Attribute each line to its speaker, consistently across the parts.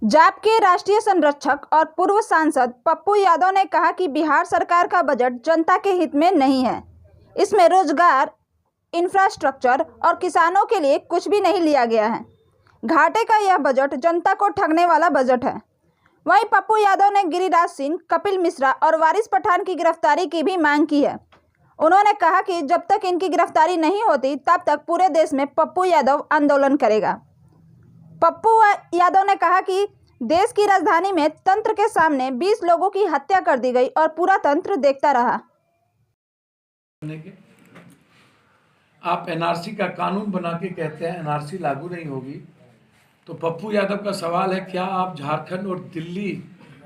Speaker 1: जाप के राष्ट्रीय संरक्षक और पूर्व सांसद पप्पू यादव ने कहा कि बिहार सरकार का बजट जनता के हित में नहीं है। इसमें रोजगार, इंफ्रास्ट्रक्चर और किसानों के लिए कुछ भी नहीं लिया गया है। घाटे का यह बजट जनता को ठगने वाला बजट है। वहीं पप्पू यादव ने गिरिराज सिंह, कपिल मिश्रा और वारिस पठान की गिरफ्तारी की भी मांग की है। उन्होंने कहा कि जब तक इनकी गिरफ्तारी नहीं होती तब तक पूरे देश में पप्पू यादव आंदोलन करेगा। पप्पू यादव ने कहा कि देश की राजधानी में तंत्र के सामने 20 लोगों की हत्या कर दी गई और पूरा तंत्र देखता रहा।
Speaker 2: आप एनआरसी का कानून बना के कहते हैं एनआरसी लागू नहीं होगी, तो पप्पू यादव का सवाल है, क्या आप झारखंड और दिल्ली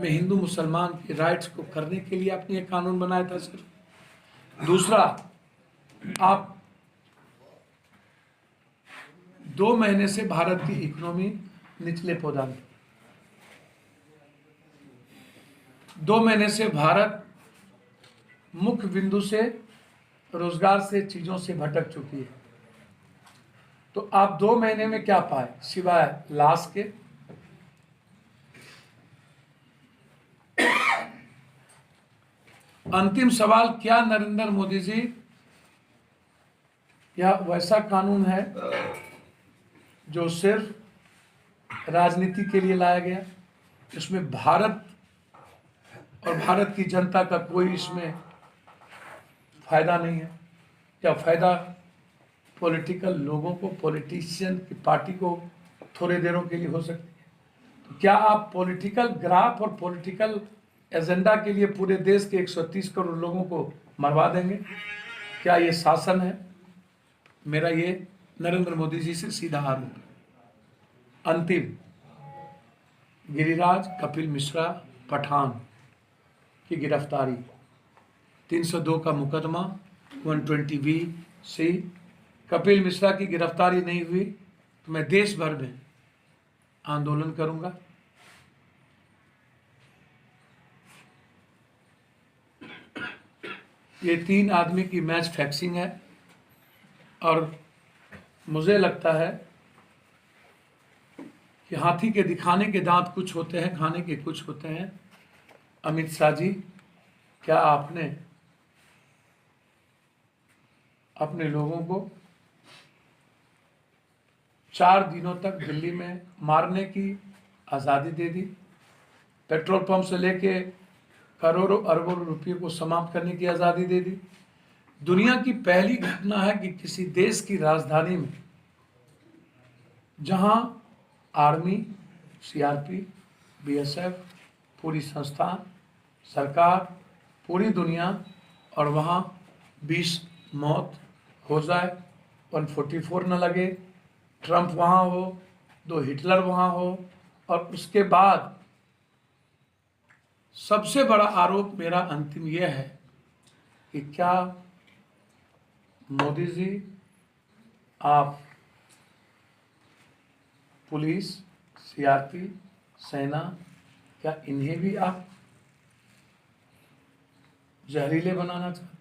Speaker 2: में हिंदू मुसलमान के राइट्स को करने के लिए आपने ये कानून बनाया था सर? दूसरा, आप 2 महीने से भारत की इकोनॉमी निचले पौधा में, 2 महीने से भारत मुख्य बिंदु से, रोजगार से, चीजों से भटक चुकी है। तो आप 2 महीने में क्या पाए सिवाय लाश के? अंतिम सवाल, क्या नरेंद्र मोदी जी, यह वैसा कानून है जो सिर्फ राजनीति के लिए लाया गया? इसमें भारत और भारत की जनता का कोई इसमें फायदा नहीं है? क्या फायदा पॉलिटिकल लोगों को, पॉलिटिशियन की पार्टी को थोड़े देरों के लिए हो सकती है? तो क्या आप पॉलिटिकल ग्राफ और पॉलिटिकल एजेंडा के लिए पूरे देश के 130 करोड़ लोगों को मरवा देंगे? क्या ये शासन है? मेरा ये नरेंद्र मोदी जी से सीधा आरोप है। अंतिम, गिरिराज, कपिल मिश्रा, पठान की गिरफ्तारी, 302 का मुकदमा, 120B(C). कपिल मिश्रा की गिरफ्तारी नहीं हुई तो मैं देश भर में आंदोलन करूंगा। ये 3 आदमी की मैच फिक्सिंग है और मुझे लगता है कि हाथी के दिखाने के दांत कुछ होते हैं, खाने के कुछ होते हैं। अमित शाह जी, क्या आपने अपने लोगों को 4 दिनों तक दिल्ली में मारने की आज़ादी दे दी? पेट्रोल पंप से लेके करोड़ों अरबों रुपये को समाप्त करने की आज़ादी दे दी। दुनिया की पहली घटना है कि किसी देश की राजधानी में, जहां आर्मी, सीआरपी, बीएसएफ, पूरी संस्थान, सरकार, पूरी दुनिया, और वहां 20 मौत हो जाए, 144 न लगे, ट्रंप वहां हो, 2 हिटलर वहां हो, और उसके बाद सबसे बड़ा आरोप मेरा अंतिम यह है कि क्या मोदी जी, आप पुलिस, सीआरपी, सेना, क्या इन्हें भी आप जहरीले बनाना चाहते?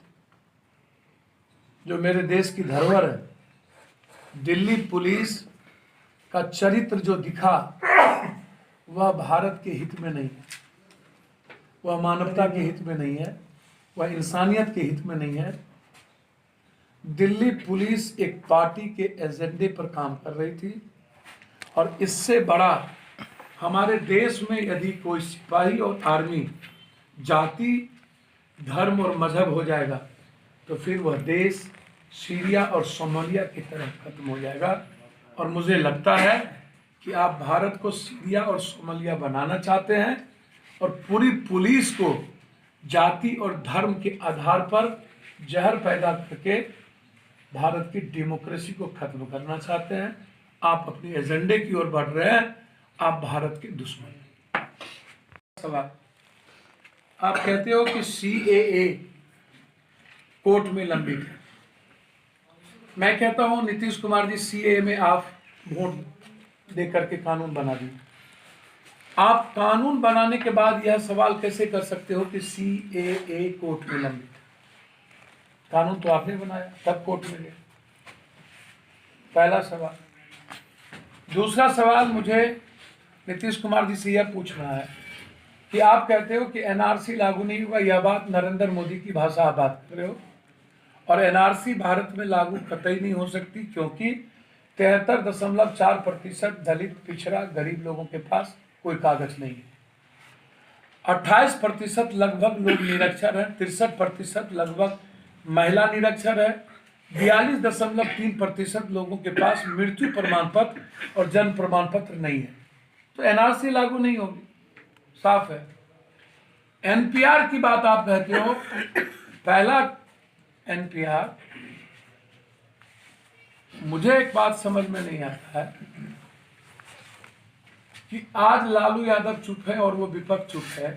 Speaker 2: जो मेरे देश की धरोहर है, दिल्ली पुलिस का चरित्र जो दिखा, वह भारत के हित में नहीं है, वह मानवता के हित में नहीं है, वह इंसानियत के हित में नहीं है। दिल्ली पुलिस एक पार्टी के एजेंडे पर काम कर रही थी, और इससे बड़ा हमारे देश में यदि कोई सिपाही और आर्मी जाति, धर्म और मजहब हो जाएगा तो फिर वह देश सीरिया और सोमालिया की तरह खत्म हो जाएगा। और मुझे लगता है कि आप भारत को सीरिया और सोमालिया बनाना चाहते हैं और पूरी पुलिस को जाति और धर्म के आधार पर जहर पैदा करके भारत की डेमोक्रेसी को खत्म करना चाहते हैं। आप अपने एजेंडे की ओर बढ़ रहे हैं, आप भारत के दुश्मन हैं। सवाल, आप कहते हो कि CAA कोर्ट में लंबित है। मैं कहता हूं नीतीश कुमार जी, CAA में आप वोट दे करके कानून बना दिए। आप कानून बनाने के बाद यह सवाल कैसे कर सकते हो कि CAA कोर्ट में लंबित है? कानून तो आपने बनाया, तब कोर्ट में गया। पहला सवाल। दूसरा सवाल, मुझे नीतीश कुमार जी से यह पूछना है कि आप कहते हो कि एनआरसी लागू नहीं हुआ, यह बात नरेंद्र मोदी की भाषा आप बात कर रहे हो, और एनआरसी भारत में लागू कतई नहीं हो सकती क्योंकि 73.4% दलित, पिछड़ा, गरीब लोगों के पास कोई कागज नहीं है। 28% लगभग लोग निरक्षर हैं, 63% लगभग महिला निरक्षर है, 42.3% लोगों के पास मृत्यु प्रमाण पत्र और जन्म प्रमाण पत्र नहीं है, तो एनआरसी लागू नहीं होगी, साफ है। एनपीआर की बात आप कहते हो, पहला एनपीआर, मुझे एक बात समझ में नहीं आता है कि आज लालू यादव चुप है और वो विपक्ष चुप है,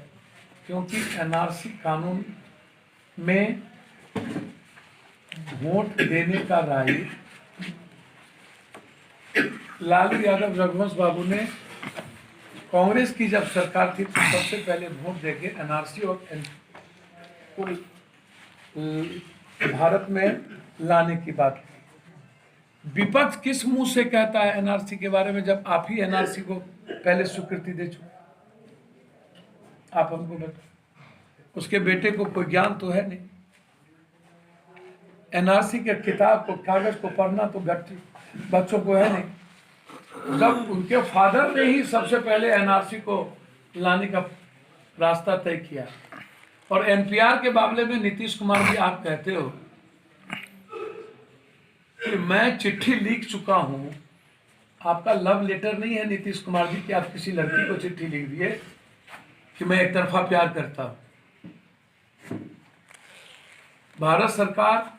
Speaker 2: क्योंकि एनआरसी कानून में वोट देने का राइट लालू यादव, रघुवंश बाबू ने कांग्रेस की जब सरकार थी तो सबसे पहले वोट देके एनआरसी और को भारत में लाने की बात की। विपक्ष किस मुंह से कहता है एनआरसी के बारे में, जब आप ही एनआरसी को पहले स्वीकृति दे चुके? आप हमको बताओ, उसके बेटे को कोई ज्ञान तो है नहीं, एनआरसी के किताब को, कागज को पढ़ना तो बच्चों को है नहीं। जब उनके फादर ने ही सबसे पहले एनआरसी को लाने का रास्ता तय किया। और एनपीआर के मामले में नीतीश कुमार जी आप कहते हो कि मैं चिट्ठी लिख चुका हूं, आपका लव लेटर नहीं है नीतीश कुमार जी कि आप किसी लड़की को चिट्ठी लिख दिए कि मैं एक तरफा प्यार करता हूं। भारत सरकार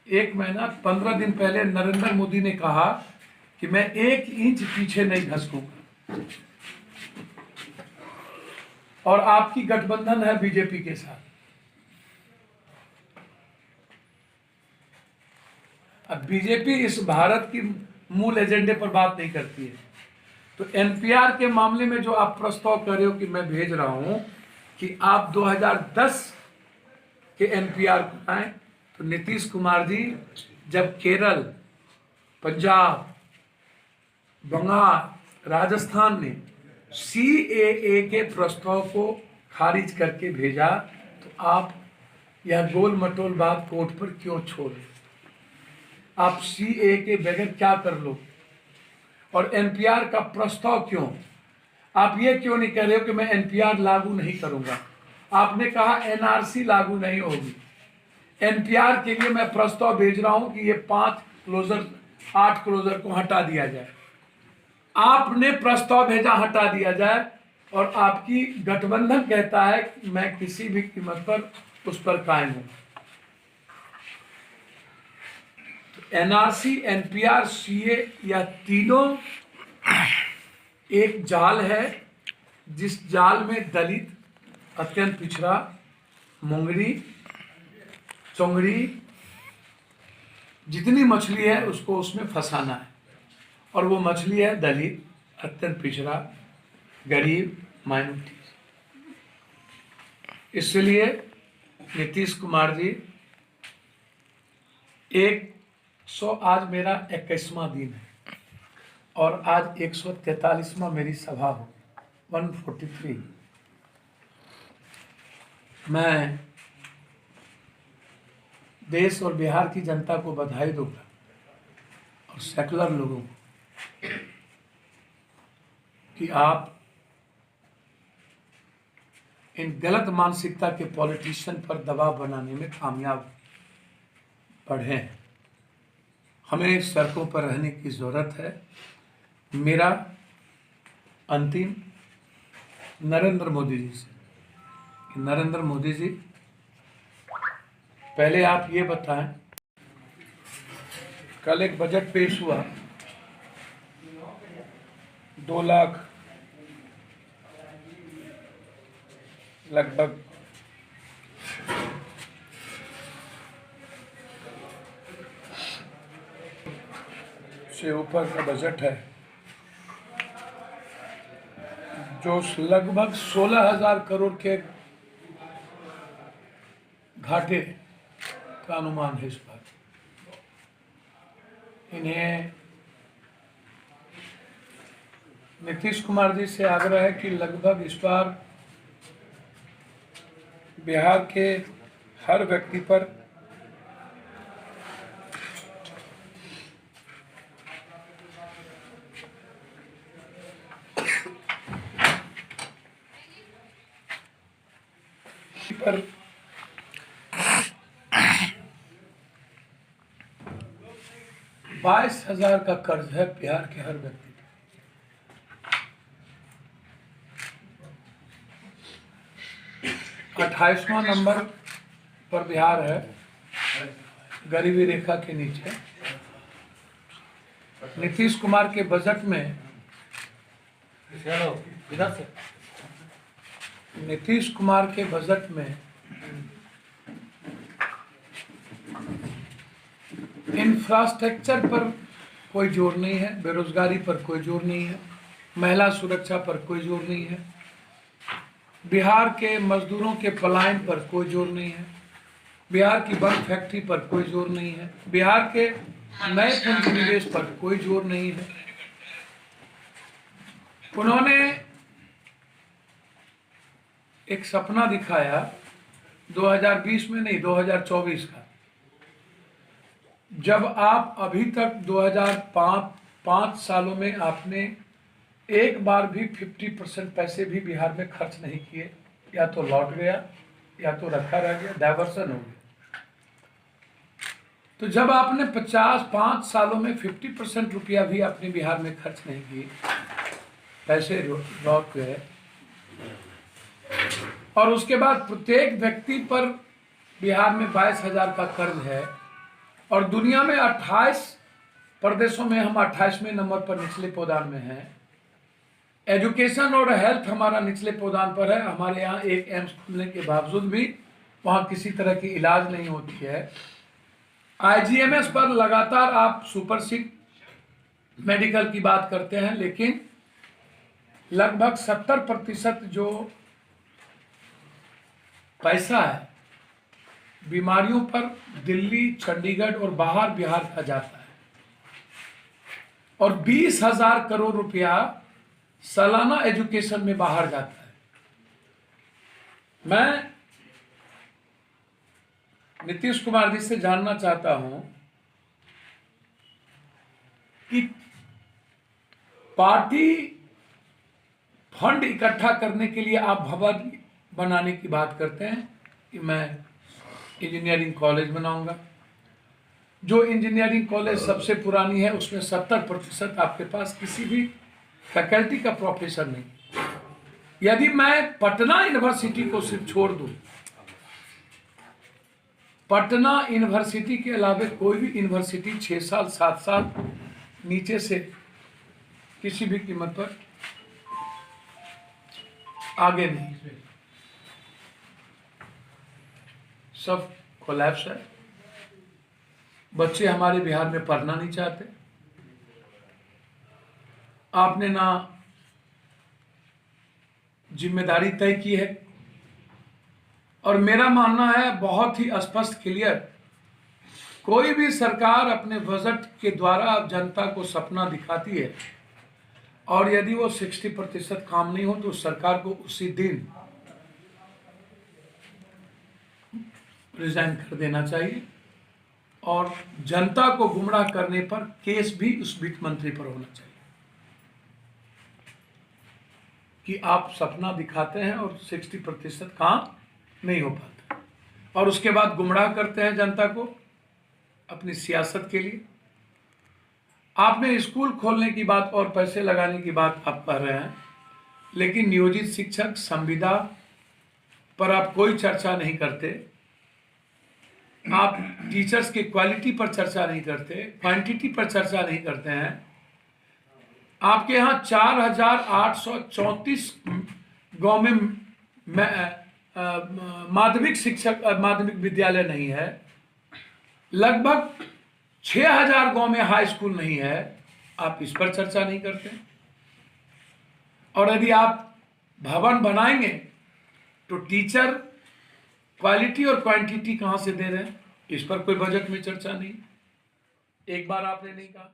Speaker 2: 1 महीना 15 दिन पहले नरेंद्र मोदी ने कहा कि मैं 1 इंच पीछे नहीं खसकूंगा, और आपकी गठबंधन है बीजेपी के साथ। अब बीजेपी इस भारत की मूल एजेंडे पर बात नहीं करती है, तो एनपीआर के मामले में जो आप प्रस्ताव कर रहे हो कि मैं भेज रहा हूं कि आप 2010 के एनपीआर को आए, तो नीतीश कुमार जी जब केरल, पंजाब, बंगाल, राजस्थान ने सीएए के प्रस्ताव को खारिज करके भेजा, तो आप यह गोल मटोल बात कोर्ट पर क्यों छोड़े? आप सीएए के बगैर क्या कर लो, और एनपीआर का प्रस्ताव क्यों? आप ये क्यों नहीं कह रहे हो कि मैं एनपीआर लागू नहीं करूंगा? आपने कहा एनआरसी लागू नहीं होगी, एनपीआर के लिए मैं प्रस्ताव भेज रहा हूं कि ये 8 क्लोजर को हटा दिया जाए। आपने प्रस्ताव भेजा हटा दिया जाए, और आपकी गठबंधन कहता है कि मैं किसी भी कीमत पर उस पर कायम हूं। तो एनआरसी, एनपीआर, सीए, यह तीनों एक जाल है, जिस जाल में दलित, अत्यंत पिछड़ा, मुंगरी, चोंगड़ी, जितनी मछली है उसको उसमें फंसाना है, और वो मछली है दलित, अत्यंत पिछड़ा, गरीब, माइनॉरिटी। इसलिए नीतीश कुमार जी, आज मेरा 21वां दिन है, और आज 143वां मेरी सभा हो, 143। मैं देश और बिहार की जनता को बधाई दूंगा, और सेकुलर लोगों को, कि आप इन गलत मानसिकता के पॉलिटिशियन पर दबाव बनाने में कामयाब बढ़े हैं। हमें सड़कों पर रहने की ज़रूरत है। मेरा अंतिम नरेंद्र मोदी जी से, कि नरेंद्र मोदी जी, पहले आप ये बताएं, कल एक बजट पेश हुआ, 2 लाख लगभग से ऊपर का बजट है, जो लगभग 16,000 करोड़ के घाटे का अनुमान है इस बार। इन्हें नीतीश कुमार जी से आग्रह है कि लगभग इस बार बिहार के हर व्यक्ति पर पर 22,000 का कर्ज है बिहार के हर व्यक्ति पर। 28वां नंबर पर बिहार है गरीबी रेखा के नीचे। नीतीश कुमार के बजट में नीतीश कुमार के बजट में इंफ्रास्ट्रक्चर पर कोई जोर नहीं है, बेरोजगारी पर कोई जोर नहीं है, महिला सुरक्षा पर कोई जोर नहीं है, बिहार के मजदूरों के पलायन पर कोई जोर नहीं है, बिहार की बंद फैक्ट्री पर कोई जोर नहीं है, बिहार के नए पूंजी निवेश पर कोई जोर नहीं है। उन्होंने एक सपना दिखाया 2020 में नहीं, 2024 का, जब आप अभी तक 2005 सालों में आपने एक बार भी 50% पैसे भी बिहार में खर्च नहीं किए, या तो लौट गया या तो रखा रह गया, डाइवर्सन हो गया। तो जब आपने 5 सालों में 50% रुपया भी अपने बिहार में खर्च नहीं किए, पैसे लौट गए, और उसके बाद प्रत्येक व्यक्ति पर बिहार में 22,000 का कर्ज है, और दुनिया में 28 प्रदेशों में हम 28वें नंबर पर निचले पौधान में हैं। एजुकेशन और हेल्थ हमारा निचले पौधान पर है। हमारे यहाँ एक एम्स खुलने के बावजूद भी वहाँ किसी तरह की इलाज नहीं होती है। IGMS पर लगातार आप सुपर सीट मेडिकल की बात करते हैं, लेकिन लगभग 70% जो पैसा है बीमारियों पर दिल्ली, चंडीगढ़ और बाहर बिहार का जाता है, और 20,000 करोड़ रुपया सालाना एजुकेशन में बाहर जाता है। मैं नीतीश कुमार जी से जानना चाहता हूं कि पार्टी फंड इकट्ठा करने के लिए आप भवन बनाने की बात करते हैं कि मैं इंजीनियरिंग कॉलेज बनाऊंगा। जो इंजीनियरिंग कॉलेज सबसे पुरानी है उसमें 70% आपके पास किसी भी फैकल्टी का प्रोफेसर नहीं। यदि मैं पटना यूनिवर्सिटी को सिर्फ छोड़ दूं, पटना यूनिवर्सिटी के अलावा कोई भी यूनिवर्सिटी 6 साल 7 साल नीचे से किसी भी कीमत पर आगे नहीं, सब कोलैप्स है। बच्चे हमारे बिहार में पढ़ना नहीं चाहते। आपने ना जिम्मेदारी तय की है, और मेरा मानना है बहुत ही स्पष्ट क्लियर, कोई भी सरकार अपने बजट के द्वारा जनता को सपना दिखाती है, और यदि वो 60% काम नहीं हो तो सरकार को उसी दिन रिजाइन कर देना चाहिए, और जनता को गुमराह करने पर केस भी उस वित्त मंत्री पर होना चाहिए कि आप सपना दिखाते हैं और 60% काम नहीं हो पाता, और उसके बाद गुमराह करते हैं जनता को अपनी सियासत के लिए। आपने स्कूल खोलने की बात और पैसे लगाने की बात आप कर रहे हैं, लेकिन नियोजित शिक्षक संविदा पर आप कोई चर्चा नहीं करते। आप टीचर्स की क्वालिटी पर चर्चा नहीं करते, क्वांटिटी पर चर्चा नहीं करते हैं। आपके यहाँ 4,834 गांव में माध्यमिक विद्यालय नहीं है, लगभग 6,000 गांव में हाई स्कूल नहीं है। आप इस पर चर्चा नहीं करते, और यदि आप भवन बनाएंगे तो टीचर क्वालिटी और क्वांटिटी कहां से दे रहे हैं, इस पर कोई बजट में चर्चा नहीं। एक बार आपने नहीं कहा।